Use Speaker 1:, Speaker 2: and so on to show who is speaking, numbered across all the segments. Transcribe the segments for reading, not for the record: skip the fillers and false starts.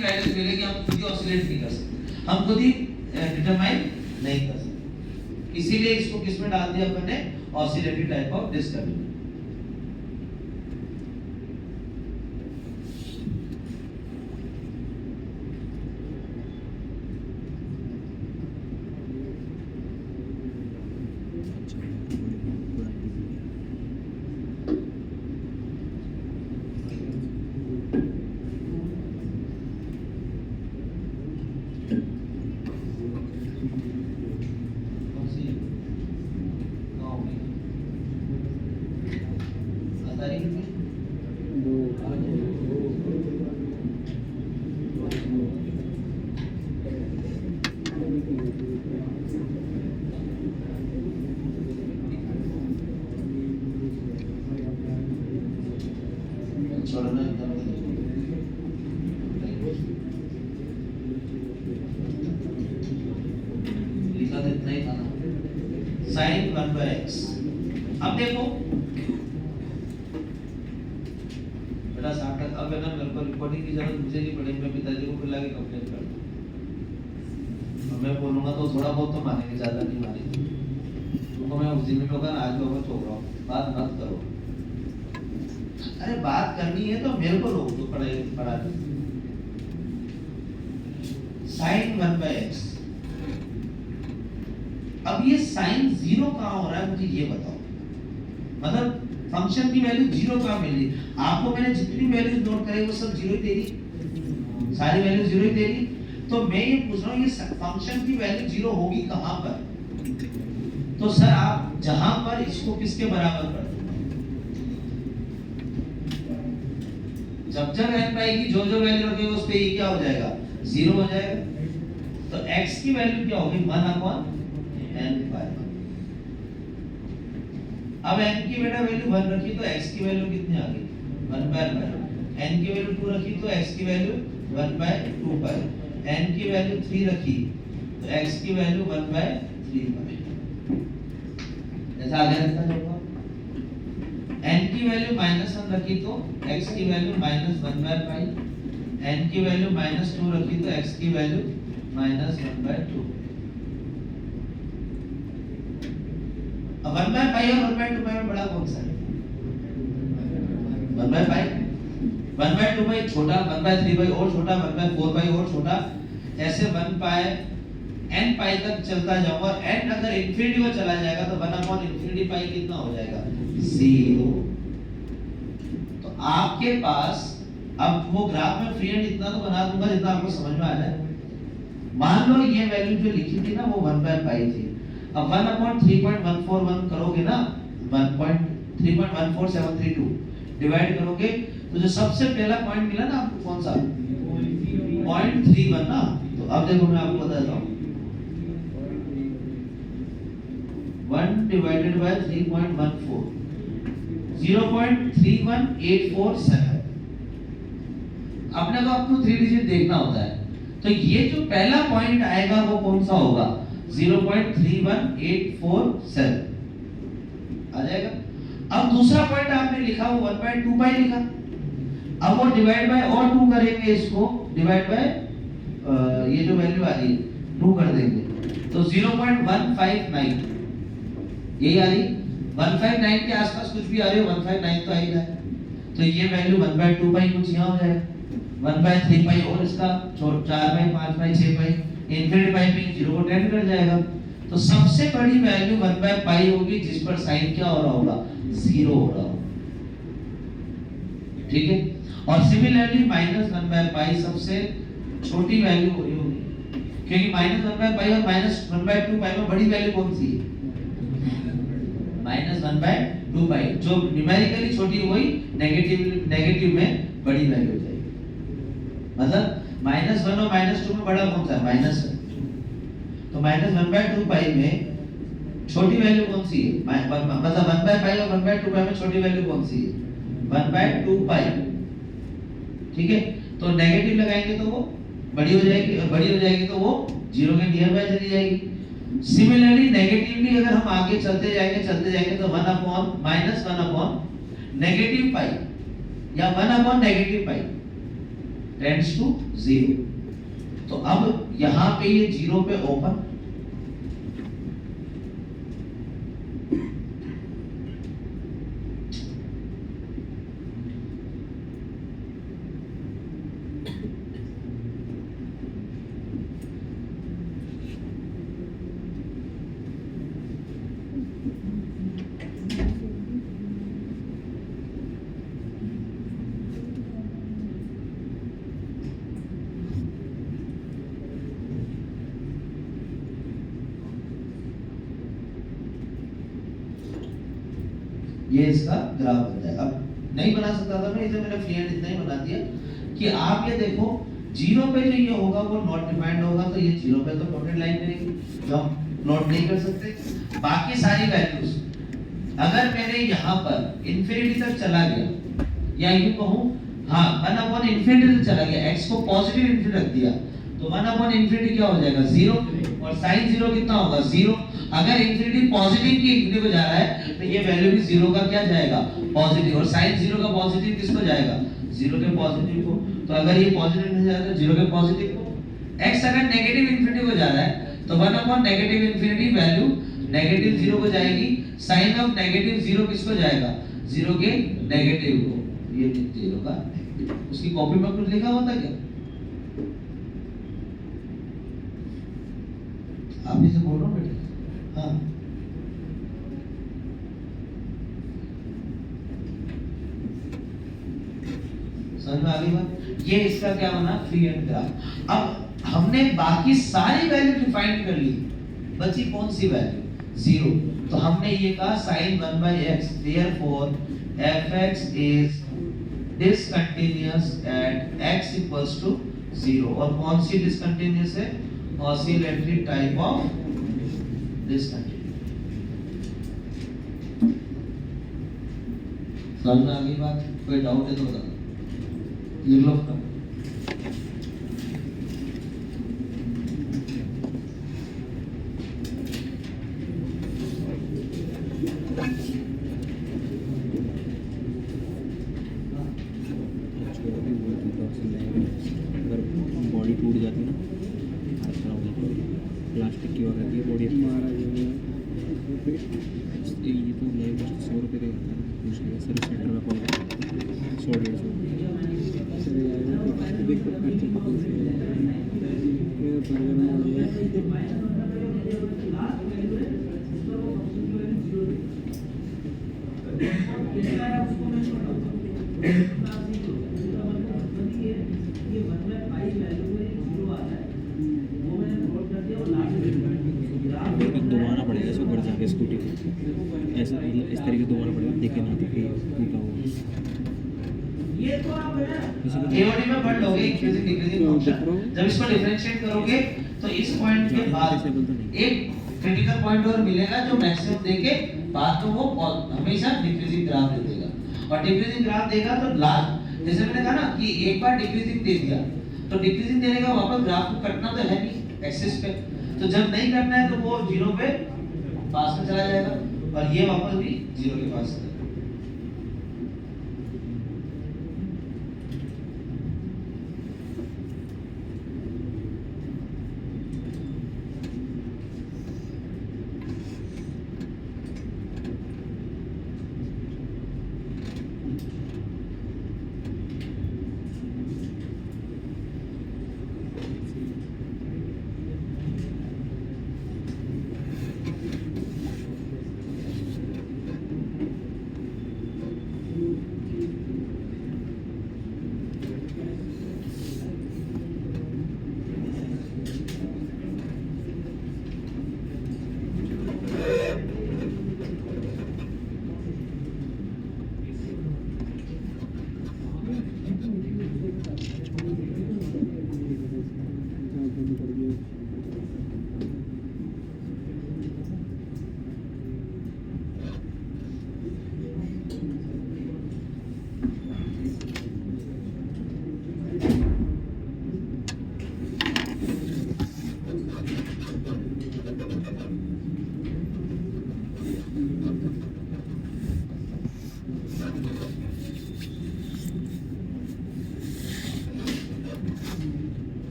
Speaker 1: Guidance मिलेगी, हम खुद ही ऑसिलेट नहीं कर सकते, हम खुद ही डिटरमाइन नहीं कर सकते। इसीलिए इसको किस में डाल दिया अपन ने, oscillatory type of disturbance. Sine 1/x। अब देखो बेटा सार्थक, अब है ना मेरे को रिकॉर्डिंग की जरूरत मुझे नहीं पड़ेगी, मैं पिताजी को बुला के कंप्लेंट कर दूंगा। मैं बोलूंगा तो थोड़ा बहुत तो मानेंगे, ज्यादा नहीं मानेंगे। तुमको मैं उस दिन होगा आज तो मैं छोड़ रहा हूँ, बात मत करो। अरे बात करनी है तो मेरे को रोक दो, पढ़ा दो। Sign 1/x। अब ये साइन 0 कहाँ हो रहा है मुझे ये बताओ, मतलब फंक्शन की वैल्यू 0 कहाँ मिल रही? आपको मैंने जितनी वैल्यूज नोट करे वो सब 0 ही दे रही, सारी वैल्यू 0 ही दे रही। तो मैं ये पूछ रहा हूँ ये फंक्शन की वैल्यू 0 होगी कहाँ पर? तो सर आप जहां पर इसको किसके बराबर कर दो, जब जब n पाएगी जो जो वैल्यू रखोगे उस पे ये क्या हो जाएगा, 0 हो जाएगा। तो x की वैल्यू क्या होगी, 1/n पाई। अब n की बेटा वैल्यू 1 रखी तो x की वैल्यू कितनी आ गई, 1/n। n की वैल्यू 2 रखी तो x की वैल्यू 1/2 पाई। n की वैल्यू 3 रखी तो x की वैल्यू 1/3 पाई। ऐसा आ गया ना देखो। n की वैल्यू -1 रखी तो x की वैल्यू -1/पाई। n की वैल्यू -2 रखी तो x की वैल्यू -1/2। अब 1/पाई और 1/2 पाई में बड़ा कौन सा है? 1/पाई। 1/2 पाई छोटा, 1/3 पाई और छोटा, 1/4 पाई और छोटा, ऐसे 1 पाई n पाई तक चलता जाऊंगा। और n अगर इंफिनिटी को चला जाएगा तो 1/∞ पाई कितना हो जाएगा, 0। तो आपके पास अब वो ग्राफ में फ्री हैंड इतना तो बना दूंगा जितना आपको समझ में आ जाए। मान लो ये वैल्यू जो लिखी थी ना वो 1/पाई थी। अब 1/3.141 करोगे ना, 1.3.14732 डिवाइड करोगे तो जो सबसे पहला पॉइंट मिला ना आपको कौन सा, 0.31 ना। तो अब देखो मैं आपको बताता हूँ, 1 divided by 3.14 0.31847। अपने को आपको 3 डिजिट देखना होता है। तो ये जो पहला पॉइंट आएगा वो कौन सा होगा, 0.31847 आ जाएगा। अब दूसरा पॉइंट आपने लिखा वो 1/2 पाई लिखा। अब वो डिवाइड बाय और 2 करेंगे, इसको डिवाइड बाय ये जो वैल्यू आ रही है 2 कर देंगे तो 0.159 यही आ रही। 159 के आसपास कुछ भी आ रही हो, 159 तो आ ही रहा है। तो ये वैल्यू 1/2 पाई कुछ यहाँ हो जाएगा, 1/3 पाई और इसका 4 पाई 5 पाई 6 पाई, इनफिनिटी पाई पे 0 को टेंड कर जाएगा। तो सबसे बड़ी वैल्यू 1/पाई होगी जिस पर साइन क्या हो रहा होगा, 0 हो रहा होगा। ठीक है। और सिमिलरली -1/पाई सबसे छोटी वैल्यू हो रही होगी, क्योंकि -1/पाई और -1/2 पाई में बड़ी वैल्यू कौन सी है, -1/2 पाई। जो न्यूमेरिकली छोटी वही नेगेटिव में बड़ी वैल्यू हो जाएगी। मतलब -1 और -2 में बड़ा कौन सा है, -1। तो -1/2 पाई में छोटी वैल्यू कौन सी है, मतलब 1/पाई और 1/2 पाई में छोटी वैल्यू कौन सी है, 1/2 पाई। ठीक है। तो नेगेटिव लगाएंगे तो वो बड़ी हो जाएगी, और बड़ी हो जाएगी तो वो 0 के नियर बाय चली जाएगी। सिमिलरली नेगेटिवली अगर हम आगे चलते जाएंगे तो 1/-1/- पाई या 1/- पाई। Tends to 0। तो अब यहां पे ये 0 पे ओपन, ये इसका ग्राफ बन जाएगा। अब नहीं बना सकता था मैं, इसे मैंने फ्री हैंड इतना ही बना दिया कि आप ये देखो 0 पे जो ये होगा वो नॉट डिफाइंड होगा, तो ये 0 पे तो डॉटेड लाइन रहेगी जो हम प्लॉट नहीं कर सकते। बाकी सारी वैल्यूज अगर मैंने यहाँ पर इंफिनिटी तक चला गया, या यूं कहूं हाँ 1 इंफिनिटी तक चला गया, x को पॉजिटिव इंफिनिटी रख दिया, तो 1 इंफिनिटी क्या हो जाएगा 0, और sin 0 कितना होगा 0। अगर इंफिनिटी पॉजिटिव की इंफिनिटी को जा रहा है तो ये वैल्यू भी 0 का क्या जाएगा पॉजिटिव, और sin 0 का पॉजिटिव किसको जाएगा 0 के पॉजिटिव को। तो अगर ये पॉजिटिव नहीं जा रहा है 0 के पॉजिटिव को। x अगर नेगेटिव इंफिनिटी को जा रहा है तो 1 नेगेटिव इंफिनिटी वैल्यू नेगेटिव 0 को जाएगी, sin ऑफ नेगेटिव 0 किसको जाएगा 0 के नेगेटिव को, ये 0 का नेगेटिव। उसकी कॉपी में कुछ लिखा होता क्या? आप इसे बोल रहे हो बेटे? हाँ समझ में आ गई बात? ये इसका क्या बना फ्री हैंड ग्राफ। अब हमने बाकी सारी वैल्यू डिफाइन कर ली, बची कौन सी वैल्यू 0। तो हमने ये कहा sin 1/x, therefore fx is discontinuous at x equals to 0। और कौन सी डिसकंटिन्यूअस है? Oscillatory type of discontinuous. समझ में आ गई बात? कोई डाउट है तो बता दो, लिख लो अपना।
Speaker 2: अगर बॉडी टूट जाती है ना, प्लास्टिक की रहती है बॉडी, ये तो लाइव 100 रुपये का होता है, मुश्किल है सर्विस सेंटर में कॉल 100-150 दोबारा पड़ेगा इसको घर जाके स्कूटी को ऐसे, मतलब इस तरीके से दोबारा पड़ेगा, देखे ना देखे टूटा हुआ।
Speaker 1: एओडी में पढ़ लोगे इंक्रीजिंग डिक्रीजिंग फंक्शन। जब इसको डिफरेंशिएट करोगे तो इस पॉइंट के बाद एक क्रिटिकल पॉइंट और मिलेगा जो मैक्सिमम देके बाद में वो हमेशा डिक्रीजिंग ग्राफ दे देगा। और डिक्रीजिंग ग्राफ देगा तो लास्ट, जैसे मैंने कहा ना कि एक बार डिक्रीजिंग दे दिया तो डिक्रीजिंग देने का वापस ग्राफ को कटना तो है नहीं एक्सिस पे, तो जब नहीं करना है तो वो 0 पे पास में चला जाएगा और ये वापस भी 0 के पास चला जाएगा।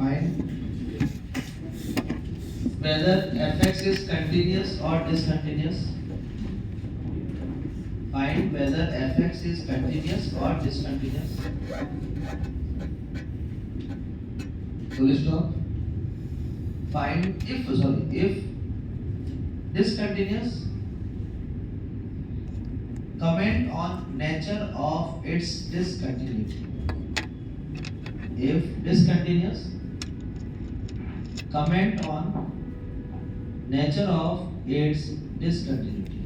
Speaker 1: find whether fx is continuous or discontinuous. Find whether fx is continuous or discontinuous. Full stop. Find if discontinuous, comment on nature of its discontinuity. If discontinuous, comment on nature of its discontinuity.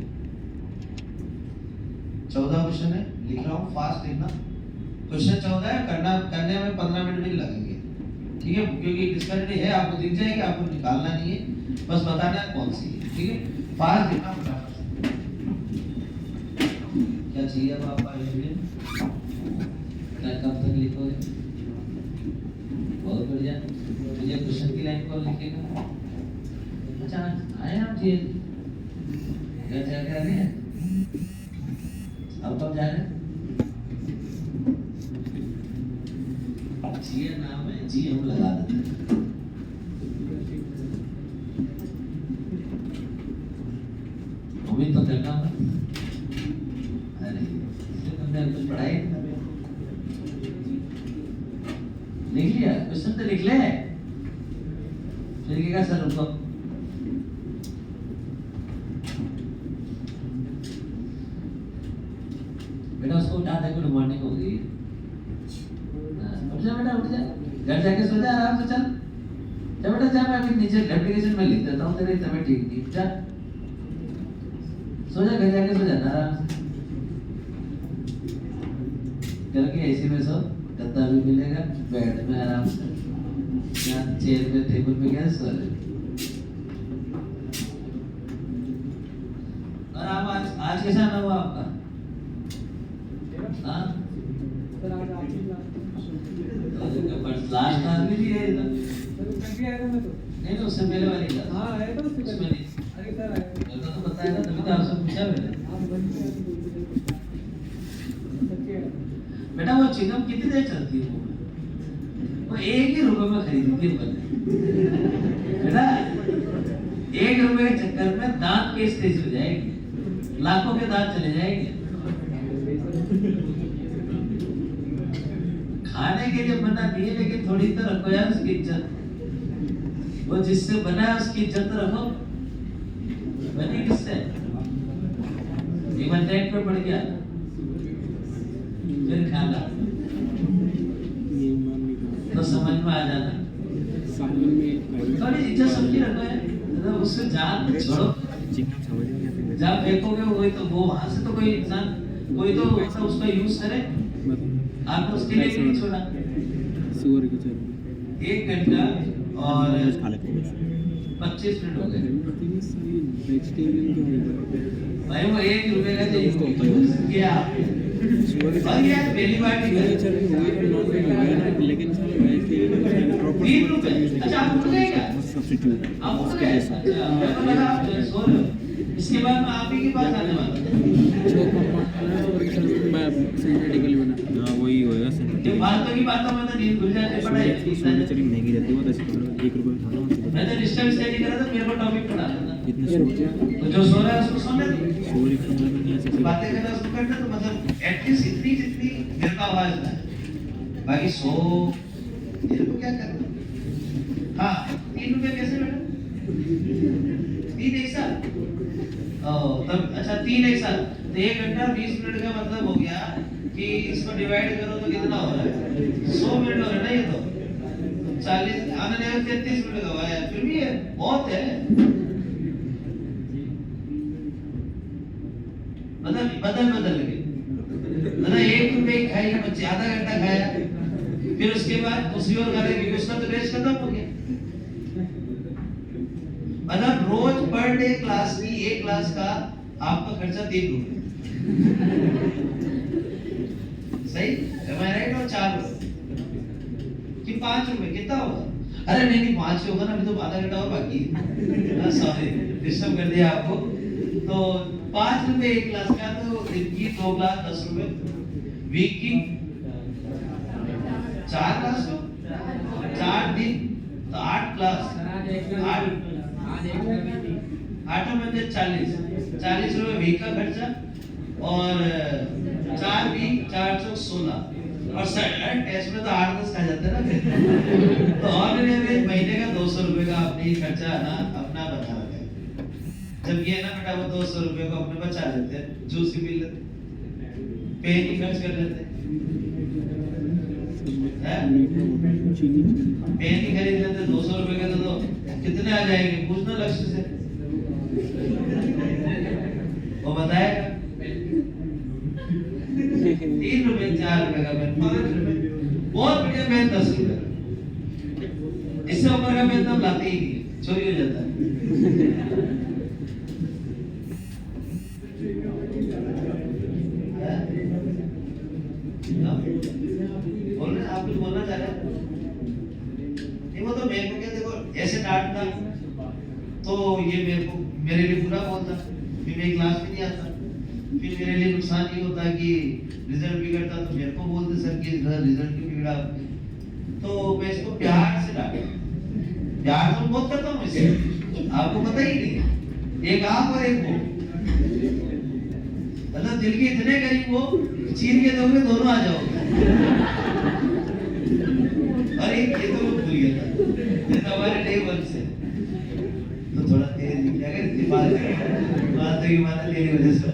Speaker 1: 14 question है, लिख रहा हूँ, fast लिखना। Question 14 है, करने में 15 minute भी लगेंगे, ठीक है, क्योंकि डिस्कंटिन्यूटी है, आपको दिख जाएगी, आपको निकालना नहीं है, बस बताना है कौन सी है, ठीक है, फास्ट लिखना फटाफट। क्या चाहिए अब आपका कब तक लिखोगे? बहुत बढ़िया। मुझे क्वेश्चन की लाइन कौन लिखेगा? अच्छा आए आप जी, क्या क्या कह रहे हैं? अब कब जा रहे हैं? जी नाम है, जी हम लगा देते हैं। उम्मीद तो करना है। अरे तुमने कुछ पढ़ाई लिख लिया? क्वेश्चन तो लिख ले, फिर क्या सर रुको, बेटा उसको उठा दे, गुड मॉर्निंग हो गई। उठ जा बेटा, उठ जा, घर जाके सो जा आराम से, चल जा बेटा, जा, मैं अभी नीचे एप्लीकेशन में लिख देता हूँ, तेरी तबीयत ठीक नहीं, जा सो जा, घर जाके सो जाना आराम से, करके ऐसे में सो, गद्दा भी मिलेगा, बेड में आराम से, यहाँ चेयर पे टेबल पे क्या सो रहे। और आप आज कैसा आना हुआ आपका? हाँ लास्ट आदमी भी है इधर, नहीं तो उससे पहले वाली क्लास, हाँ है तो उसमें नहीं, अरे सर आया तो बताया ना, तभी तो आपसे पूछा मैंने। बेटा वो चिकन कितनी देर चलती है? वो 1 ही रुपए में खरीदती है बेटा, 1 रुपए के चक्कर में दांत केस तेज हो जाएगी, लाखों के दांत चले जाएंगे। खाने के लिए बना नहीं है, लेकिन थोड़ी तो रखो यार उसकी इज्जत, वो जिससे बना है उसकी इज्जत तो रखो। बनी किससे? नेट पे पड़ गया, फिर खाना तो समझ में आ जाना। थोड़ी इज्जत सबकी रखो है, तो उससे जान छोड़ो, जहाँ फेंकोगे वही तो, वो वहां से तो कोई इंसान, कोई तो मतलब उसका यूज करे, आपने उसके लिए नहीं छोड़ा। 1 घंटा और 25 मिनट हो गए भाई, वो 1 रुपए का यूज किया, पहली बार
Speaker 2: लेकिन
Speaker 1: 3 रुपए। अच्छा आप भूल गए क्या? आप भूल गए? अच्छा, इसके बाद मैं आप ही के पास आने वाला
Speaker 2: वही होएगा सिंथेटिक।
Speaker 1: फालतू की बातों में तो नींद भूल जाते, पढ़ाई
Speaker 2: चली महंगी रहती है, 1 रुपए में खाना।
Speaker 1: मैं तो डिस्टर्ब स्टडी करा था, मेरे को टॉपिक पढ़ा था,
Speaker 2: इतने सो
Speaker 1: तो जो सो रहा है उसको सोने दो,
Speaker 2: सोरी नहीं ऐसे
Speaker 1: बातें करना शुरू कर दे, तो मतलब एटलीस्ट इतनी जितनी दिल का आवाज ना है, बाकी सो दिल को क्या करना। हाँ 3 रुपए कैसे बेटा? 3 एक साथ, तब अच्छा 3 एक साथ, तो 1 घंटा 20 मिनट का मतलब हो गया कि इसको डिवाइड करो तो कितना हो रहा है? 100 मिनट हो रहा है ना, ये तो 40 आने ने 33 मिनट का हुआ है, फिर भी ये बहुत है, बदल के मतलब 1 रुपए खाएगा बच्चे, आधा घंटा खाया, फिर उसके बाद दूसरी ओर खा रहे, उसका तो रेस्ट खत्म हो गया। मतलब रोज पर डे क्लास की, एक क्लास का आपका खर्चा 3 रुपए, सही एम आई राइट? और 4 रुपए कि 5 रुपए कितना होगा? अरे नहीं 5 होगा ना, अभी तो आधा घंटा और बाकी है, सॉरी डिस्टर्ब कर दिया आपको। तो 5 रुपए एक क्लास का, तो दिन की 2 क्लास 10 रुपए, वीक की 4 क्लास को 4 दिन प्लस 8 म्हणजे 40 रुपये व्ही का खर्चा और 4 भी 416 और टेस्ट में तो 8-10 खा जाते हैं ना फिर तो ऑलरेडी महीने का 200 रुपए का अपनी खर्चा ना अपना बचा रखा है। जब ये ना बेटा वो 200 रुपए को अपने बचा लेते हैं, जूस ही पी लेते, पे नहीं खर्च कर लेते हैं, पे नहीं खरीद लेते। 200 रुपए के तो कितने आ जाएंगे पूछना लक्ष्य से, वो बताएगा 3 रुपए 4 रुपए का पेन, 5 रुपए बहुत बढ़िया पेन 10 रुपए, इससे ऊपर का पेन तो हम लाते ही नहीं, चोरी हो जाता है। बोल रहे आप कुछ बोलना चाह रहे हैं? नहीं वो तो मेरे को क्या देखो ऐसे डांटता तो ये मेरे लिए बुरा बोलता, फिर मेरी क्लास में नहीं आता, फिर मेरे लिए नुकसान ये होता कि रिजल्ट बिगड़ता तो मेरे को बोलते सर कि रिजल्ट क्यों बिगड़ा आपने, तो मैं इसको प्यार से डांटा, प्यार तो बहुत करता हूँ इससे, आपको पता ही नहीं, एक आप और एक वो, मतलब दिल के इतने करीब वो चीर के दोगे दोनों आ जाओगे। और एक ये तो भूल गया था, ये तो हमारे डे 1 से तो थोड़ा तेज निकला अगर इतनी बात की बात तेरी वजह से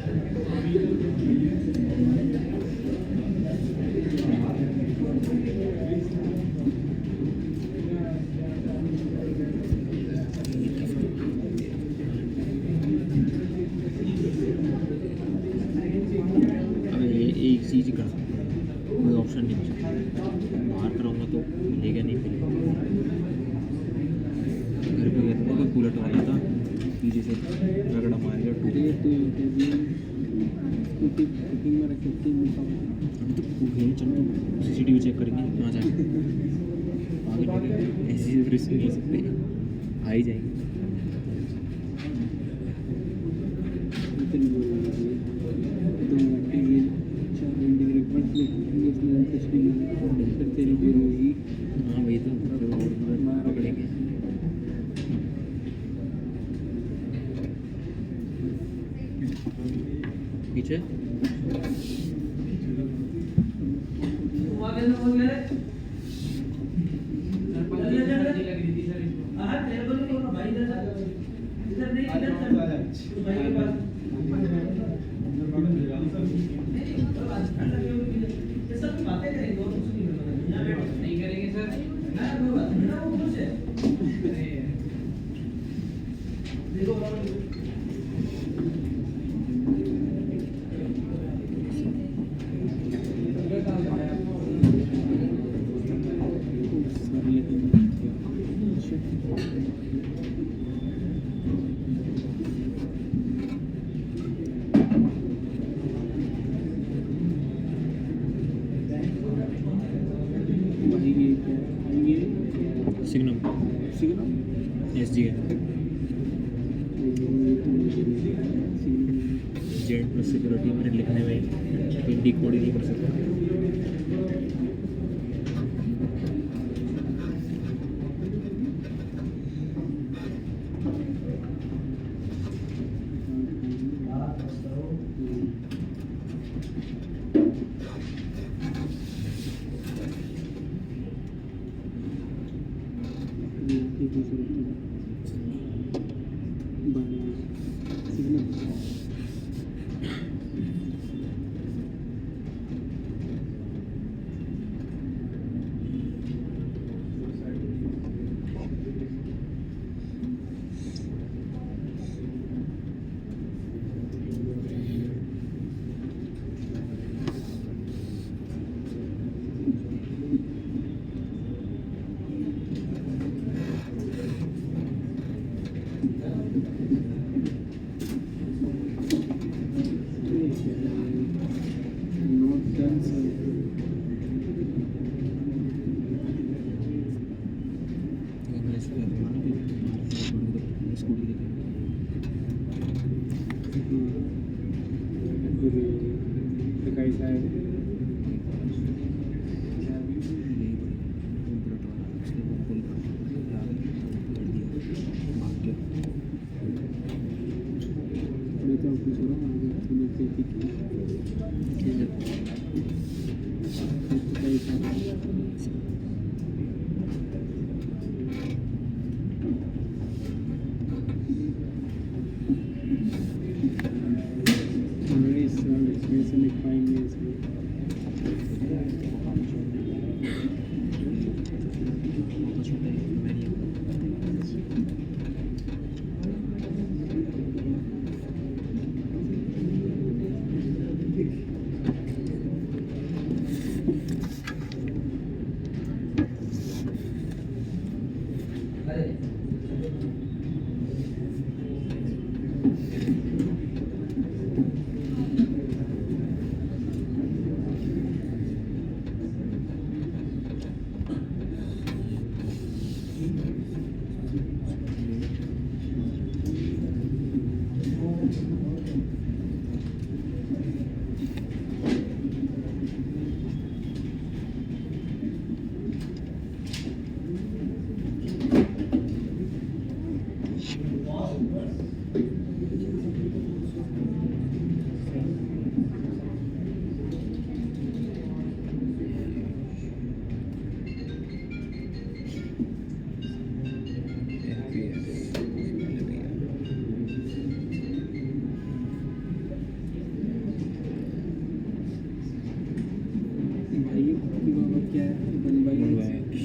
Speaker 2: एक चीज़ कर सकते हैं, कोई ऑप्शन नहीं बचा, बाहर कराऊंगा तो मिलेगा नहीं, मिलेगा घर पे कोई कूलर वाला था पीछे से रगड़ा मारेगा टूट चल CCTV चेक करेंगे वहाँ जाके आगे ऐसी रिस्क नहीं ले सकते, आ ही जाएंगे। हाँ वही तो पकड़ेंगे। पीछे सिग्नल SG है जेड प्लस सिक्योरिटी मैंने लिखने में हिंदी कोड ही नहीं कर सकता।
Speaker 3: क्या है 1/x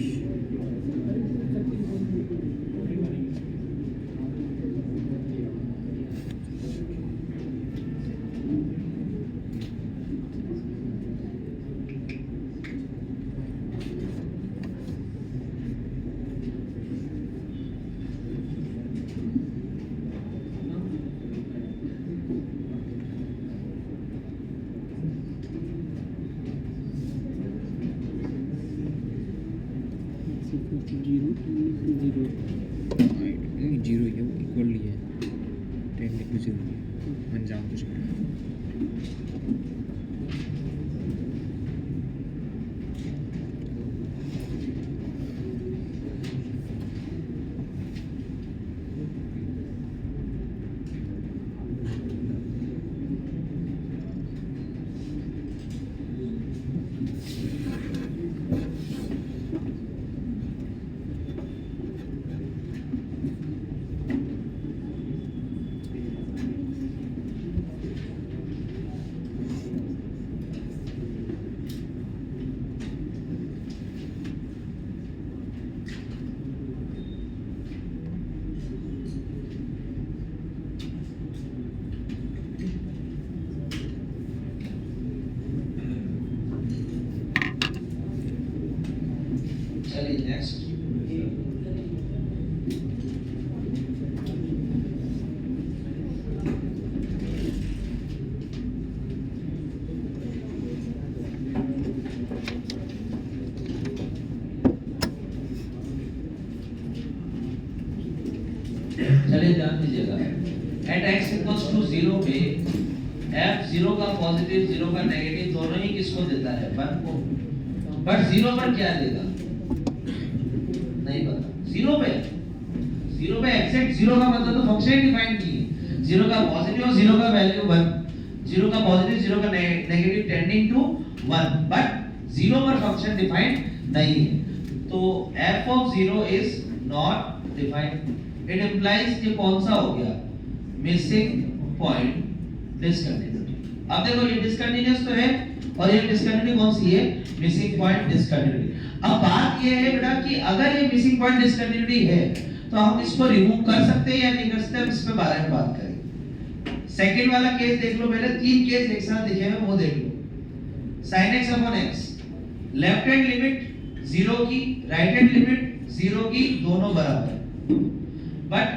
Speaker 2: जीरो ये इक्वल है 10 लिख 0 मन जाओ कुछ
Speaker 1: चलिए नेक्स्ट। चलिए ध्यान दीजिएगा, एट x इक्वल्स टू 0 पे f 0 का पॉजिटिव 0 का नेगेटिव दोनों ही किसको देता है 1 को, बट 0 पर क्या देगा नहीं पता। 0 पे एग्जैक्ट 0 का मतलब तो फंक्शन डिफाइन की है, 0 का पॉजिटिव और 0 का वैल्यू 1, 0 का पॉजिटिव 0 का नेगेटिव टेंडिंग टू 1, बट 0 पर फंक्शन डिफाइन नहीं है, तो f of 0 is not defined। It implies ये कौन सा हो गया मिसिंग पॉइंट डिसकंटिन्यूटी। अब देखो ये डिसकंटिन्यूअस तो है और ये डिसकंटिन्यूटी कौन सी है मिसिंग पॉइंट डिसकंटिन्यूटी। अब बात ये है बेटा कि अगर ये मिसिंग पॉइंट डिसकंटिन्यूटी है तो हम इसको रिमूव कर सकते हैं या नहीं कर सकते, हम इस पे बारे में बात करेंगे। सेकंड वाला केस देख लो, पहले 3 केस एक साथ दिखे हैं वो देख लो। sin x upon x, left hand limit 0 की, राइट हैंड लिमिट 0 की, दोनों बराबर, बट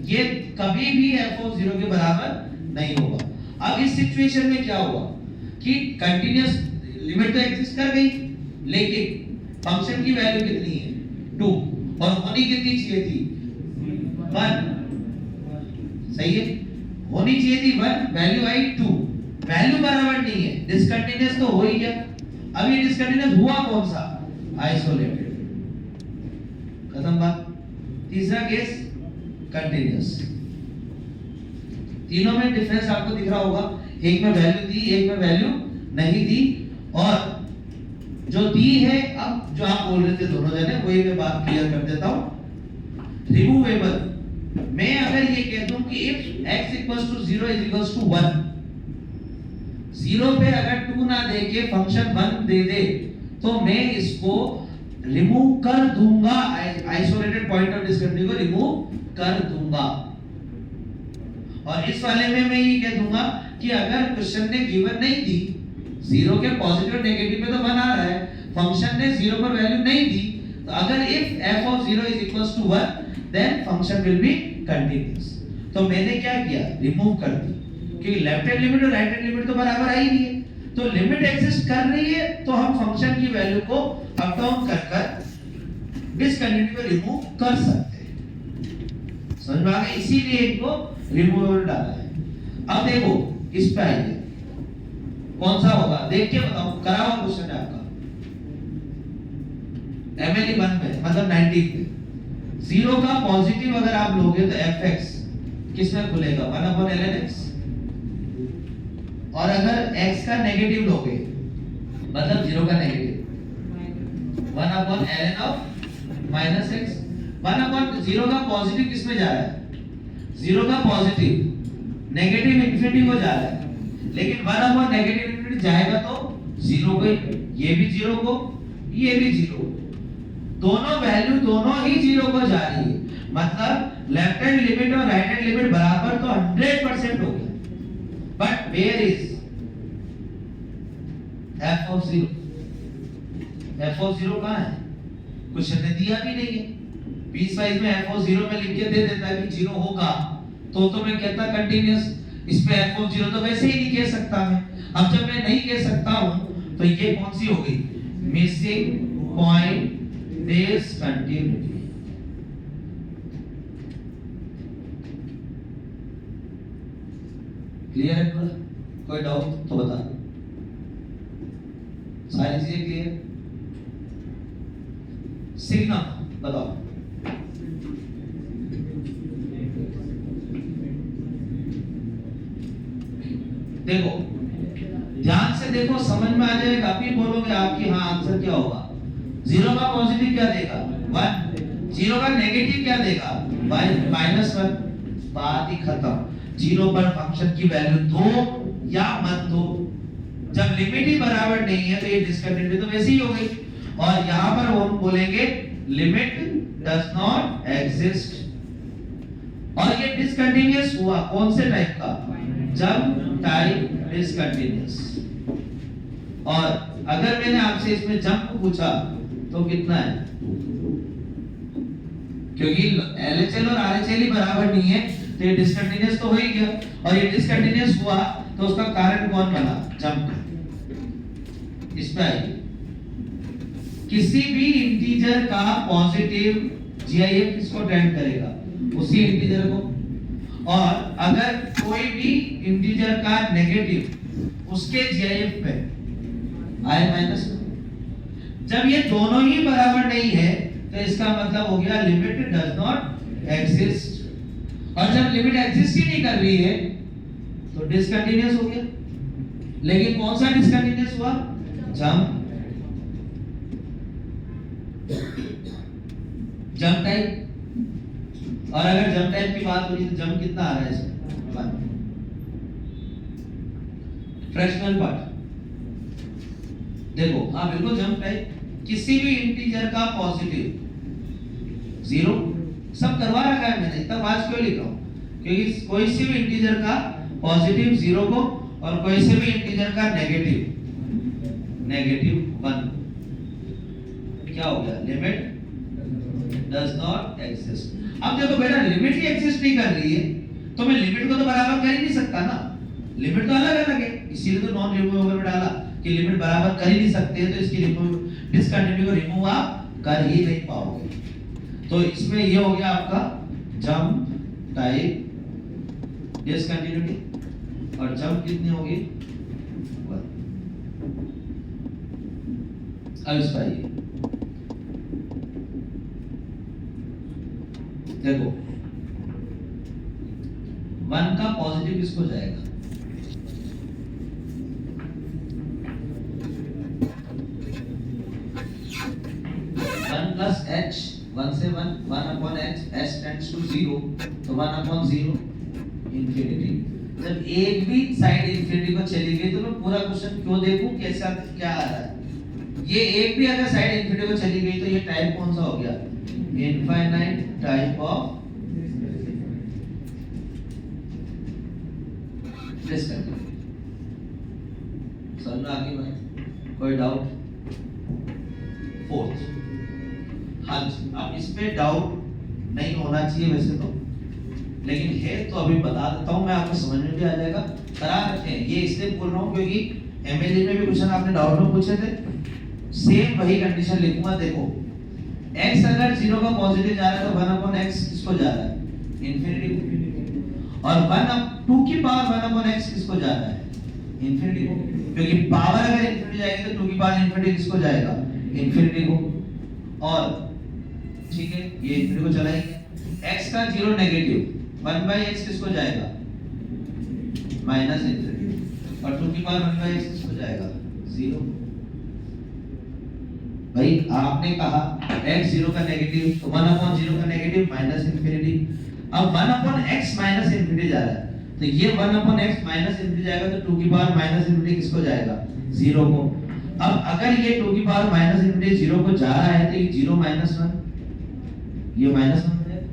Speaker 1: ये कभी भी f of 0 के बराबर नहीं होगा। अब इस सिचुएशन में क्या हुआ कि कंटीन्यूअस लिमिट तो एग्जिस्ट कर गई, लेकिन फंक्शन की वैल्यू कितनी है 2 और होनी कितनी चाहिए थी 1, सही है, होनी चाहिए थी 1, वैल्यू आई 2, वैल्यू बराबर नहीं है, डिसकंटीन्यूअस तो हो ही गया। अब ये डिसकंटीन्यूअस हुआ कौन सा आइसोलेटेड, खत्म बात। तीसरा केस कंटीन्यूअस, तीनों में डिफरेंस आपको दिख रहा होगा, एक में वैल्यू दी एक में वैल्यू नहीं दी, और जो दी है अब जो आप बोल रहे थे दोनों जने वही मैं बात क्लियर कर देता हूं। रिमूवेबल, मैं अगर ये कह दूं कि if x equals to 0 is equals to 1, 0 पे अगर 2 ना दे के फंक्शन 1 दे दे तो मैं इसको रिमूव कर दूंगा, आइसोलेटेड पॉइंट ऑफ डिसकंटिन्यूटी को रिमूव कर दूंगा। और इस वाले में मैं ये कह दूंगा कि अगर क्वेश्चन ने गिवन नहीं दी, 0 के पॉजिटिव नेगेटिव पे तो 1 आ रहा है, फंक्शन ने 0 पर वैल्यू नहीं दी, तो अगर इफ f of 0 is equals to 1 then function will be continuous. तो मैंने क्या किया, रिमूव कर दी, क्योंकि लेफ्ट हैंड लिमिट और राइट हैंड लिमिट तो बराबर आ ही नहीं है। तो लिमिट एग्जिस्ट कर रही है तो हम फंक्शन की वैल्यू को अप डाउन कर कर डिसकंटिन्यूटी को रिमूव कर सकते हैं। समझ में आ गया, इसीलिए इनको रिमूवेबल डाला है। अब देखो इस पे आइए, कौन सा होगा देख के बताओ, करा हुआ क्वेश्चन है आपका MLE 1 में, मतलब 19 पे। 0 का पॉजिटिव अगर आप लोगे तो fx किस में खुलेगा, 1/ln x। और अगर x का नेगेटिव लोगे, मतलब 0 का नेगेटिव, 1/ln ऑफ -x। 1/0 का पॉजिटिव किस में जा रहा है, 0 का पॉजिटिव नेगेटिव इंफिनिटी को जा रहा है, लेकिन 1 नेगेटिव इंफिनिटी जाएगा तो 0 को, ये भी 0 को, ये भी 0, दोनों वैल्यू दोनों ही 0 को जा रही है। मतलब लेफ्ट हैंड लिमिट और राइट हैंड लिमिट बराबर तो 100% हो गया। But where is f of 0? f of 0 कहां है, क्वेश्चन ने दिया भी नहीं है। पीस वाइज में f of 0 में लिख के दे देता कि 0 होगा तो मैं कहता कंटीन्यूअस। इस पे f of 0 तो वैसे ही नहीं कह सकता मैं। अब जब मैं नहीं कह सकता हूं तो ये कौन सी हो गई, मिसिंग पॉइंट डिसकंटिन्यूटी। क्लियर है पूरा, कोई डाउट तो बता, सारी चीजें क्लियर। सिग्नम बताओ, देखो ध्यान से देखो, समझ में आ जाएगा। अभी बोलोगे आपकी हाँ आंसर क्या होगा। 0 का पॉजिटिव क्या देगा 1, 0 का नेगेटिव क्या देगा -1, बात ही खत्म। 0 पर फंक्शन की वैल्यू दो या मत दो, जब लिमिट ही बराबर नहीं है तो ये डिसकंटिन्यूटी तो वैसे ही हो गई। और यहाँ पर हम बोलेंगे लिमिट डज नॉट एग्जिस्ट। और ये डिसकंटिन्यूअस हुआ कौन से टाइप का, जब टाइप डिसकंटिन्यूअस। और अगर मैंने आपसे इसमें जंप पूछा तो कितना है, क्योंकि LHL और RHL ही बराबर नहीं है तो ये डिसकंटिन्यूअस तो हो ही गया। और ये डिसकंटिन्यूअस हुआ तो उसका कारण कौन बना, जंप। इस पे आइए, किसी भी इंटीजर का पॉजिटिव GIF किसको ट्रेंड करेगा, उसी इंटीजर को। और अगर कोई भी इंटीजर का नेगेटिव उसके GIF पे I-, जब ये दोनों ही बराबर नहीं है तो इसका मतलब हो गया लिमिट डज नॉट एग्जिस्ट। और जब लिमिट एग्जिस्ट ही नहीं कर रही है तो डिसकंटिन्यूअस हो गया। लेकिन कौन सा डिसकंटिन्यूअस हुआ, जंप टाइप। और अगर जंप टाइप की बात हो रही तो जंप कितना आ रहा है इसमें, 1। फ्रैक्शनल पार्ट देखो, हाँ बिल्कुल जंप टाइप, किसी भी इंटीजर का पॉजिटिव 0, सब करवा रखा है मैंने, इतना फास्ट क्यों लिख रहा हूं, क्योंकि कोई से भी इंटीजर का पॉजिटिव 0 को और कोई से भी इंटीजर का नेगेटिव 1, क्या हो गया, लिमिट डज नॉट एग्जिस्ट। अब देखो बेटा, लिमिट ही एग्जिस्ट नहीं कर रही है तो मैं लिमिट को तो बराबर कर ही नहीं सकता ना, लिमिट तो अलग अलग है, इसीलिए तो नॉन रिमूवेबल में डाला कि लिमिट बराबर कर ही नहीं सकते तो इसकी डिसकंटिन्यूटी को रिमूव आप कर ही नहीं पाओगे। तो इसमें ये हो गया आपका जंप टाइप डिसकंटिन्यूटी। और जंप कितनी होगी, 1। अब इस पर देखो 1 का पॉजिटिव किसको जाएगा, h 1 से 1/h, h tends to 0 तो 1/0 इंफिनिटी। जब एक भी साइड इंफिनिटी को चली गई तो मैं पूरा क्वेश्चन क्यों देखूं कैसा क्या आ रहा है। ये एक भी अगर साइड इंफिनिटी को चली गई तो ये टाइप कौन सा हो गया, इनफाइनाइट टाइप ऑफ डिसकंटिन्यूटी। समझ में आ गई बात, कोई डाउट। 4th, हाँ अब इस पे डाउट नहीं होना चाहिए वैसे तो, लेकिन है तो अभी बता देता हूँ मैं, आपको समझ में भी आ जाएगा। करा रखे हैं ये इसलिए बोल रहा हूँ क्योंकि एमएलए में भी क्वेश्चन आपने डाउट में पूछे थे, सेम वही कंडीशन लिखूंगा। देखो x अगर 0 का पॉजिटिव जा रहा है तो 1/x किसको जा रहा है, इंफिनिटी को, और 2 की पावर 1/x किसको जा रहा है, इंफिनिटी को, क्योंकि पावर अगर इंफिनिटी जाएगी तो 2 की पावर इंफिनिटी किसको जाएगा, इंफिनिटी को। और ठीक है ये इंफिनिटी को चलाएंगे, x का 0 नेगेटिव 1/x किसको जाएगा, माइनस इंफिनिटी, और 2 की पावर 1/x किसको जाएगा, 0। भाई आपने कहा x 0 का नेगेटिव तो 1/0 का नेगेटिव माइनस इंफिनिटी। अब 1/x माइनस इंफिनिटी जा रहा है तो ये 1/x माइनस इंफिनिटी जाएगा तो 2 की पावर माइनस इंफिनिटी किसको जाएगा, 0 को। अब अगर ये 2 की पावर माइनस इंफिनिटी 0 को जा रहा है तो ये 0 माइनस 1, ये माइनस 1 हो जाएगा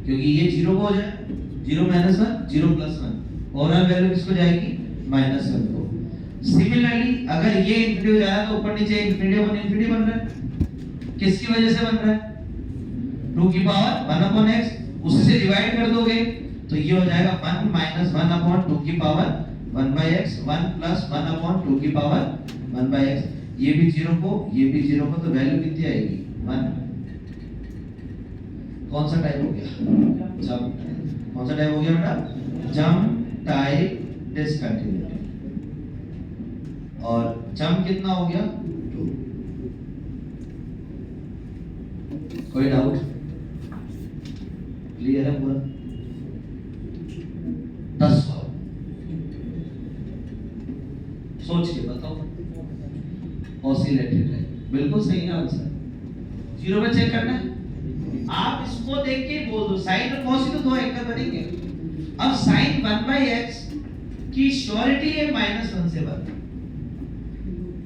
Speaker 1: क्योंकि ये 0 को हो जाए, 0 माइनस 1 0 प्लस 1, ओवरऑल वैल्यू किसको जाएगी, माइनस 1 को। सिमिलरली अगर ये इंफिनिटी हो जा रहा है तो ऊपर नीचे इंफिनिटी बन रहा है, किसकी वजह से बन रहा है, 2 की पावर 1/x, उसी से डिवाइड कर दोगे तो ये हो जाएगा 1 माइनस 1/2 की पावर 1/x, 1 प्लस 1/2 की पावर 1/x, ये भी 0 को ये भी 0 को, तो वैल्यू कितनी आएगी, 1। कौन सा टाइप हो गया, जम। कौन सा टाइप हो गया बेटा, जम टाइप डिसकंटिन्यूटी। और जम कितना हो गया, 2। कोई डाउट, क्लियर है पूरा, 10 सवाल सोच के बताओ। ऑसिलेटेड है, बिल्कुल सही है आंसर, 0 पे चेक करना है। आप इसको देख के बोल दो साइन और कॉस तो 2 एंगल बनेंगे। अब साइन 1/x की श्योरिटी है -1 से 1,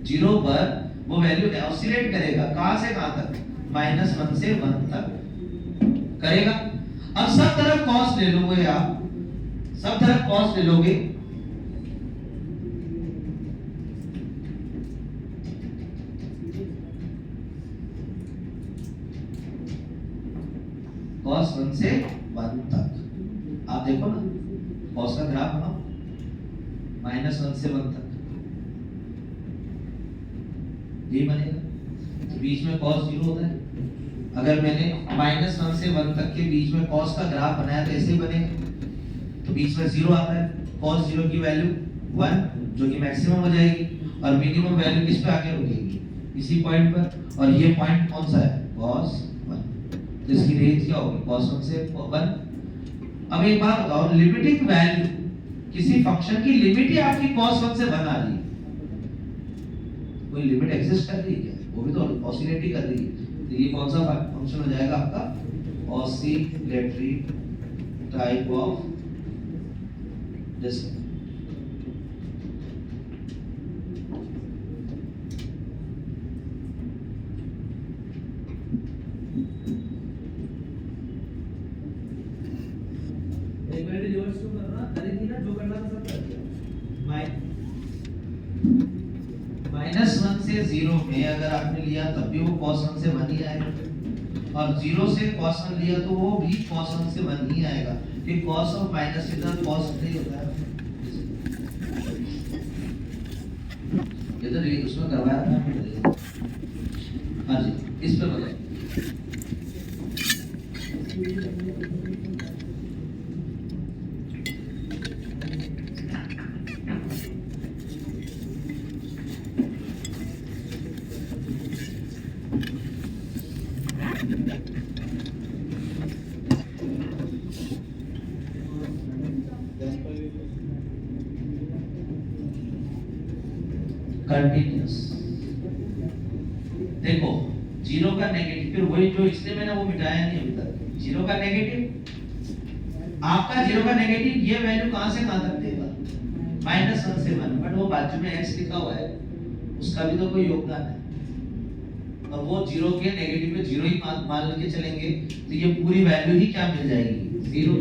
Speaker 1: 0 पर वो वैल्यू ऑसिलेट करेगा, कहां से कहां तक, -1 से 1 तक करेगा। अब सब तरफ cos ले लोगे आप, सब तरफ cos ले लोगे, cos 1 से 1 तक। आप देखो ना cos का ग्राफ बनाओ, -1 से 1 तक ये बनेगा, तो बीच में cos 0 होता है। अगर मैंने -1 से 1 तक के बीच में cos का ग्राफ बनाया तो ऐसे ही बनेगा, तो बीच में 0 आता है, cos 0 की वैल्यू 1 जो कि मैक्सिमम हो जाएगी, और मिनिमम वैल्यू किस पे आके रुकेगी, इसी पॉइंट पर, और ये पॉइंट कौन सा है, cos 1, तो इसकी रेंज क्या होगी, cos 1 से 1। अब एक बात बताओ, लिमिटिंग वैल्यू किसी फंक्शन की लिमिट ही आपकी cos 1 से 1 आ रही है, कोई लिमिट एग्जिस्ट कर रही है क्या, वो भी तो ऑसिलेट ही कर रही है, तो ये कौन सा फंक्शन हो जाएगा आपका, ऑसिलेटरी टाइप ऑफ डिस्क। एक मिनट रिवर्स क्यों करना, करेंगे ना जो करना था सब कर दिया। -1 से 0 में अगर आपने लिया तब भी वो cos 1 से 1 ही आएगा, और 0 से cos 1 लिया तो वो भी cos 1 से 1 ही आएगा, क्योंकि cos और माइनस के साथ cos नहीं होता है। ये तो ये उसमें करवाया था, हाँ जी, इस पे बताओ। कंटिन्यूअस, देखो 0 का नेगेटिव, फिर वही जो इसलिए मैंने वो मिटाया नहीं अभी तक, 0 का नेगेटिव, आपका 0 का नेगेटिव ये वैल्यू कहां से कहां तक देगा, -1 से 1, बट वो बाजू में x लिखा हुआ है, उसका भी तो कोई योगदान है, और वो 0 के नेगेटिव पे 0 ही मान लेके चलेंगे, तो ये पूरी वैल्यू ही क्या मिल जाएगी, 0,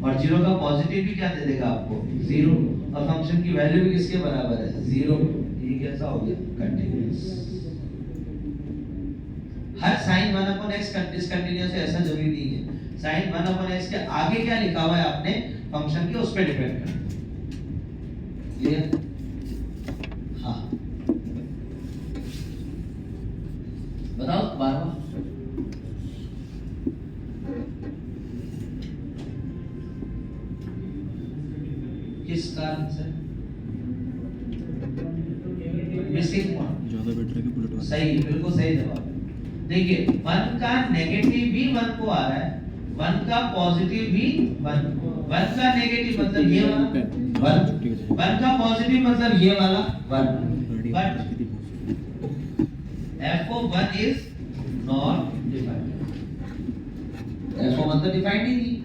Speaker 1: और 0 का पॉजिटिव भी क्या दे देगा आपको, 0, और फंक्शन की वैल्यू भी किसके बराबर है, 0। ये कैसा हो गया, कंटिन्यूअस। हर sin 1/x डिसकंटिन्यूअस है ऐसा जरूरी नहीं है। sin 1/x के आगे क्या लिखा हुआ है आपने फंक्शन के उस पे डिपेंड करता है। क्लियर? हाँ बताओ 12वां किस कारण से मिसिंग पॉइंट
Speaker 2: ज्यादा बेटर है कि बुलेट वाला
Speaker 1: सही, बिल्कुल सही जवाब। देखिए 1 का नेगेटिव भी 1 को आ रहा है, 1 का पॉजिटिव भी 1 का नेगेटिव मतलब ये वाला 1 का पॉजिटिव मतलब ये वाला 1, but f(1) is not defined. f(1) तो डिफाइंड ही नहीं,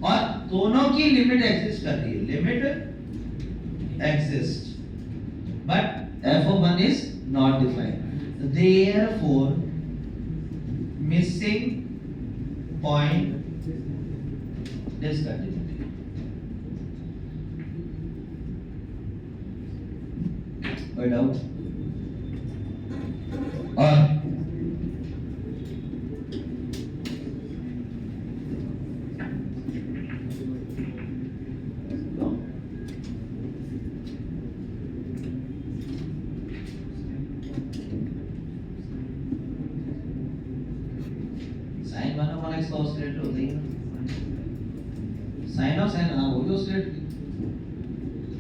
Speaker 1: और दोनों की लिमिट एग्जिस्ट कर रही है, limit exist but f(1) is not defined. Therefore, missing point discontinuity. कोई डाउट? और sin 1/x का ऑसिलेटर होता ही ना, sin ऑफ sin हाँ वो भी ऑसिलेटर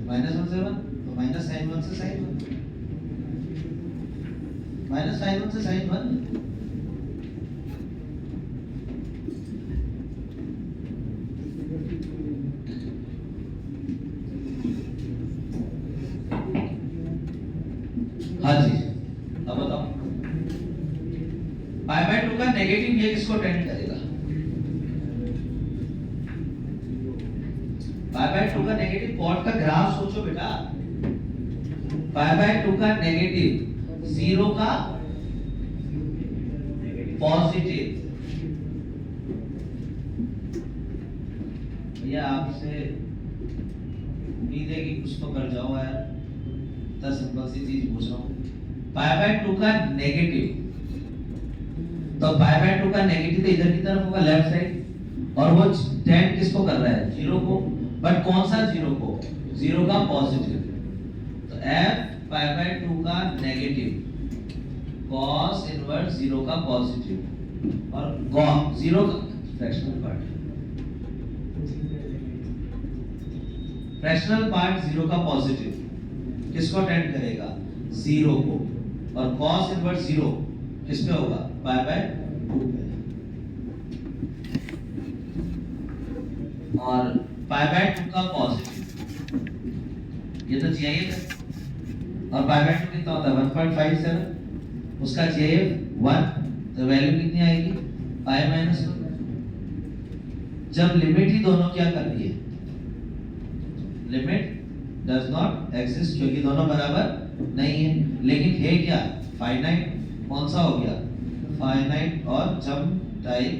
Speaker 1: -1 से 1 तो माइनस sin 1 से sin 1, माइनस sin 1 से sin 1। हाँ जी अब बताओ π/2 का नेगेटिव ये किसको टेंड करेगा? π/2 का नेगेटिव कॉट का ग्राफ सोचो बेटा। π/2 का नेगेटिव 0 का पॉजिटिव। भैया आपसे उम्मीद है कि कुछ तो कर जाओ यार, इतना सिंपल सी चीज पूछ रहा हूँ। π/2 का नेगेटिव, तो π/2 का नेगेटिव तो इधर की तरफ होगा लेफ्ट साइड, और वो टेंड किसको कर रहा है? 0 को, बट कौन सा 0 को? 0 का पॉजिटिव। तो f π/2 का नेगेटिव cos इनवर्स 0 का पॉजिटिव, और 0 का फ्रैक्शनल पार्ट, फ्रैक्शनल पार्ट 0 का पॉजिटिव किसको टेंड करेगा? 0 को, और cos इनवर्स 0 किस पे होगा? π/2 पे। और π/2 का पॉजिटिव ये तो GIF है, और π/2 कितना होता है? 1.57, उसका GIF 1, तो वैल्यू कितनी आएगी? π-1। जब लिमिट ही दोनों क्या कर रही है? लिमिट डज नॉट एग्जिस्ट, क्योंकि दोनों बराबर नहीं है, लेकिन है क्या? फाइनाइट। कौन सा हो गया? फाइनाइट। और जब टाइप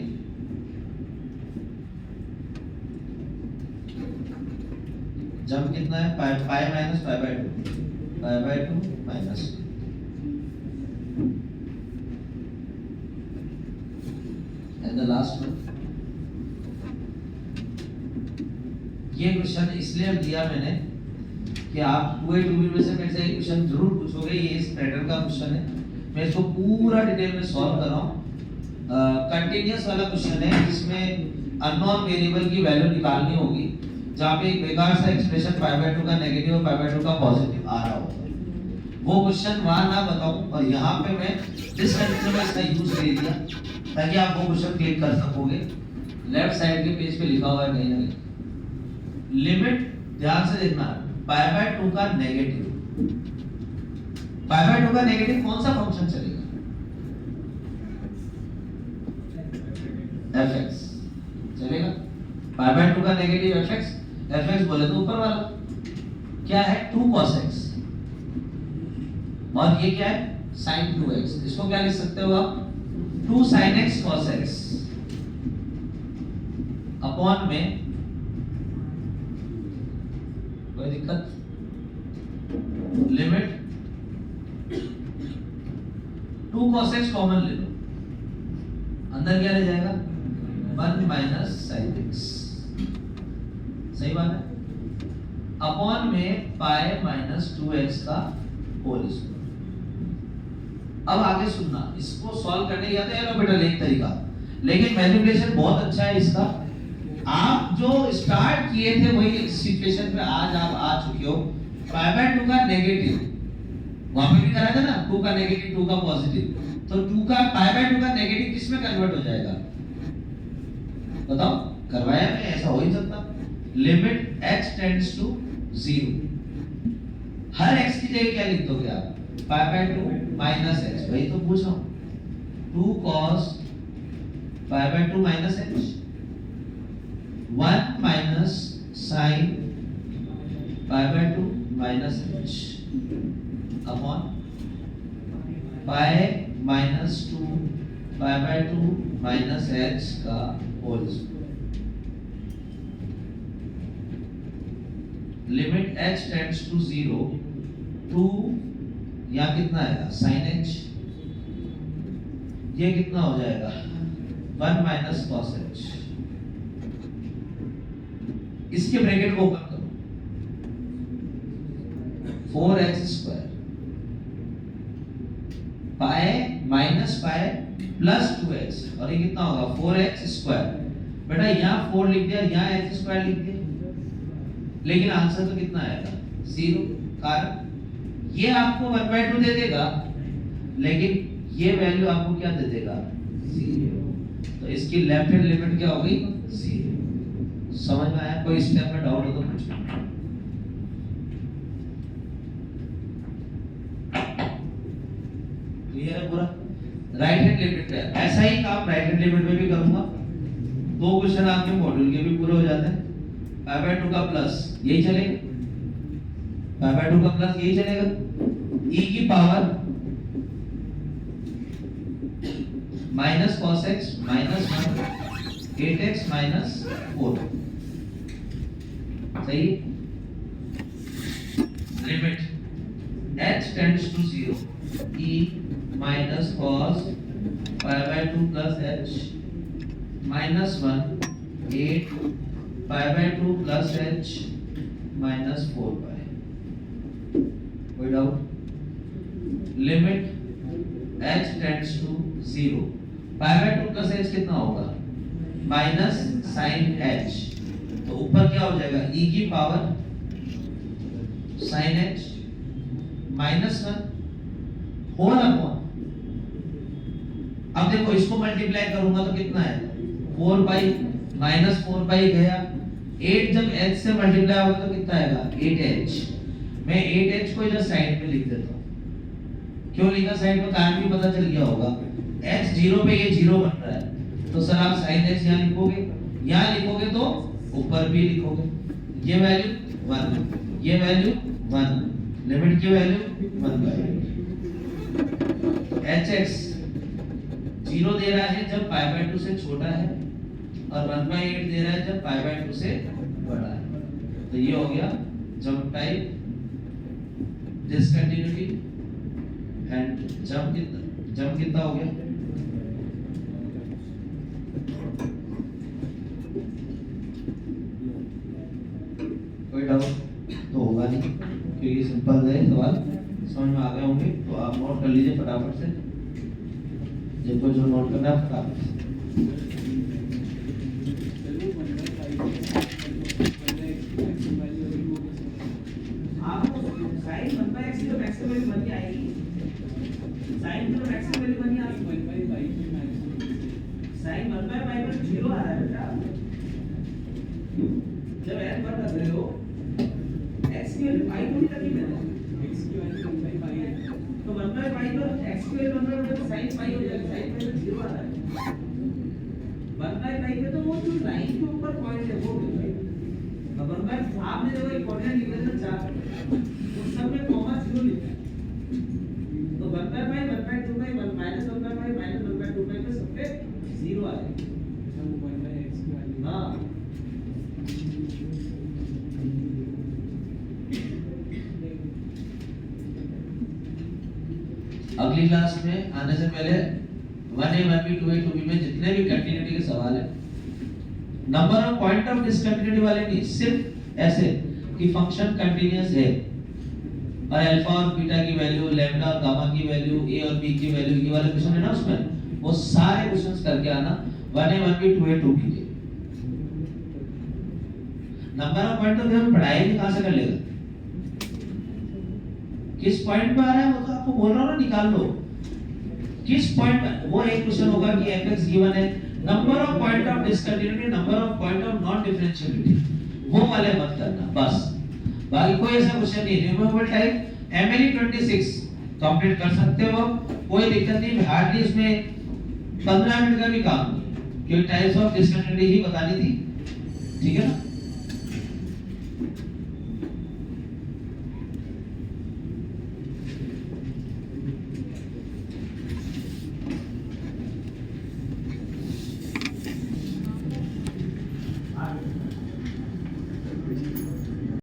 Speaker 1: जब कितना है? Pi minus π/2 minus. And the last one, ये क्वेश्चन इसलिए दिया मैंने कि आप 2A 2B में से मेरे से एक क्वेश्चन जरूर पूछोगे, ये इस पैटर्न का क्वेश्चन है, मैं इसको पूरा डिटेल में सॉल्व कर रहा हूँ। कंटीन्यूअस वाला क्वेश्चन है जिसमें अननोन वेरिएबल की वैल्यू निकालनी होगी, जहाँ पे एक बेकार सा एक्सप्रेशन π/2 का नेगेटिव और π/2 का पॉजिटिव आ रहा होगा। वो क्वेश्चन वहाँ ना बताऊं, और यहाँ पे मैं डिसकंटिन्यूअस का यूज ले लिया ताकि आप वो क्वेश्चन क्लिक कर सकोगे। लेफ्ट साइड के पेज पे लिखा हुआ है कहीं ना कहीं, लिमिट ध्यान से देखना, π/2 का नेगेटिव, π/2 का नेगेटिव कौन सा फंक्शन चलेगा? fx चलेगा। π/2 का नेगेटिव fx बोले तो ऊपर वाला क्या है? 2 cos x, और ये क्या है? sin 2x। इसको क्या लिख सकते हो आप? 2 sin x cos x upon में, कोई दिक्कत? लिमिट 2 cos x कॉमन ले लो, अंदर क्या रह जाएगा 1 माइनस साइन एक्स, सही बात है, अपॉन में पाई माइनस 2x का होल स्क्वायर। अब आगे सुनना, इसको सॉल्व करने की आता है एलोपेटल एक तरीका, लेकिन मैनिपुलेशन बहुत अच्छा है इसका। आप जो स्टार्ट किए थे वही सिचुएशन पे आज आप आ चुके हो। पाई बाय 2 का नेगेटिव वहां पे भी कराया था ना, 2 का नेगेटिव 2 का पॉजिटिव, तो 2 का पाई बाय 2 का नेगेटिव किस में कन्वर्ट हो जाएगा बताओ, करवाया मैं, ऐसा हो ही सकता। लिमिट x टेंड्स टू 0, हर x की जगह क्या लिख दोगे आप, पाई बाय 2 माइनस x, वही तो पूछ रहा हूं, 2 cos pi by 2 minus h, 1 minus sin pi by 2 minus h upon pi minus 2 pi by 2 minus h का whole square. Limit h tends to 0, 2 यहाँ कितना आएगा sin h, ये कितना हो जाएगा 1 माइनस cos h, इसके ब्रैकेट को ओपन करो, 4x square pi minus pi plus 2x, और ये कितना होगा 4x स्क्वायर। बेटा यहाँ 4 लिख दिया, यहाँ x स्क्वायर लिख दिया, लेकिन आंसर तो कितना आएगा 0, कारण ये आपको 1/2 दे देगा, लेकिन ये वैल्यू आपको क्या दे देगा 0, तो इसकी लेफ्ट हैंड लिमिट क्या होगी 0। समझ में आया? कोई स्टेप में डाउट हो तो पूछो। क्लियर है पूरा? राइट हैंड लिमिट पे ऐसा ही काम राइट हैंड लिमिट में भी करूंगा। 2 क्वेश्चन आपके मॉड्यूल के भी पूरे हो जाते हैं। पाई बाय 2 का प्लस यही चलेगा, पाई बाय 2 का प्लस यही चलेगा, e की power minus cos x minus 1 8x minus 4, सही। Limit h tends to 0, e minus cos pi by 2 plus h minus 1 8 pi by 2 plus h minus 4 pi. कोई doubt? Limit h tends to 0, pi by 2 plus h कितना होगा minus sign h, तो ऊपर क्या हो जाएगा e की power sine h minus 1 whole upon, अब देखो इसको मल्टीप्लाई करूंगा तो कितना है 4 पाई माइनस 4 पाई गया, 8 जब h से मल्टीप्लाई होगा तो कितना आएगा 8h। मैं 8h को इधर साइड में लिख देता हूं, क्यों लिखा साइड में, कारण भी पता चल गया होगा, x 0 पे ये 0 बन रहा है, तो सर आप sin h यहाँ लिखोगे, यहाँ लिखोगे तो ऊपर भी लिखोगे, ये वैल्यू 1, ये वैल्यू 1, लिमिट की वैल्यू 1/8। hx 0 दे रहा है जब पाई बाय 2 से छोटा है, और 1/8 दे रहा है जब पाई बाय 2 से बड़ा है, तो ये हो गया jump type discontinuity and jump कितना हो गया, कोई डाउट तो होगा नहीं, क्योंकि सिंपल है सवाल, समझ में आ गए होंगे, तो आप नोट कर लीजिए फटाफट से, जिनको जो नोट करना है फटाफट से।
Speaker 4: जब n बढ़ रहे हो x की वैल्यू पाई थोड़ी रखी मैंने, x की वैल्यू 1/पाई है, तो 1/पाई तो x की वैल्यू 1/पाई तो sin पाई हो जाएगा, sin पाई तो 0 आ रहा है, 1/पाई पे तो वो जो लाइन के ऊपर पॉइंट है वो मिल जाएगा। अब 1/, आपने जो कोऑर्डिनेट इक्वेशन चार्ट उस सब में कॉमा 0 लिखा है, तो 1/पाई 1/2पाई माइनस 1/पाई माइनस 1/2पाई पे सब पे 0 आ जाएगा, 1/x की वैल्यू। हां
Speaker 1: अगली क्लास में आने से पहले 1A 1B 2A 2B में जितने भी कंटिन्यूटी के सवाल है, number of point of discontinuity वाले नहीं, सिर्फ ऐसे कि फंक्शन कंटीन्यूअस है और अल्फा और बीटा की वैल्यू, लैम्डा और गामा की वैल्यू, ए और बी की वैल्यू, ये वाले क्वेश्चन है ना उसमें, वो सारे क्वेश्चंस करके आना 1A 1B 2A 2B के। नंबर ऑफ पॉइंट तो हम पढ़ाई भी कहां से कर लेगा, किस पॉइंट पे आ रहा है वो तो आपको बोल रहा हूं ना, निकाल लो किस पॉइंट पे। वो एक क्वेश्चन होगा कि fx गिवन है, number of point of discontinuity, number of point of non differentiability, वो वाले मत करना बस। बाकी कोई ऐसा क्वेश्चन नहीं, रिमूवेबल टाइप MLE 26 कंप्लीट कर सकते हो, कोई दिक्कत नहीं, हार्डली इसमें 15 मिनट का भी काम नहीं, क्योंकि टाइप्स ऑफ डिसकंटिन्यूटी ही बतानी थी, ठीक है ना।